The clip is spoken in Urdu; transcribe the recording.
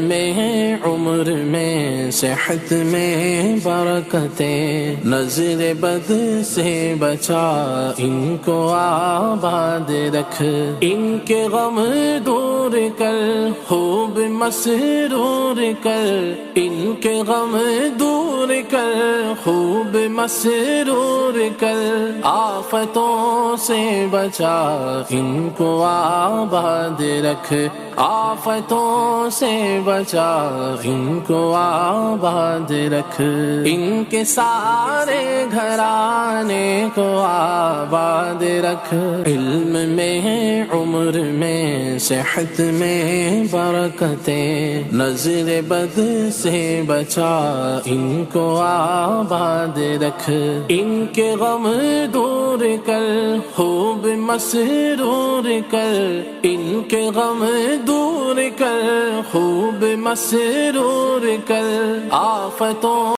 میں عمر میں صحت میں برکتیں، نظر بد سے بچا ان کو آباد رکھ، ان کے غم دور کر خوب مسرور کر، ان کے غم دور کر خوب مسرور کر، آفتوں سے بچا ان کو آباد رکھ، آفتوں سے بچا ان کو آباد رکھ، ان کے سارے گھرانے کو آباد رکھ، علم میں عمر میں صحت میں برکتیں، نظر بد سے بچا ان کو آباد رکھ، ان کے غم دور کر خوب مسرور کر، ان کے غم دور کر خوب مسرور کر، آفتوں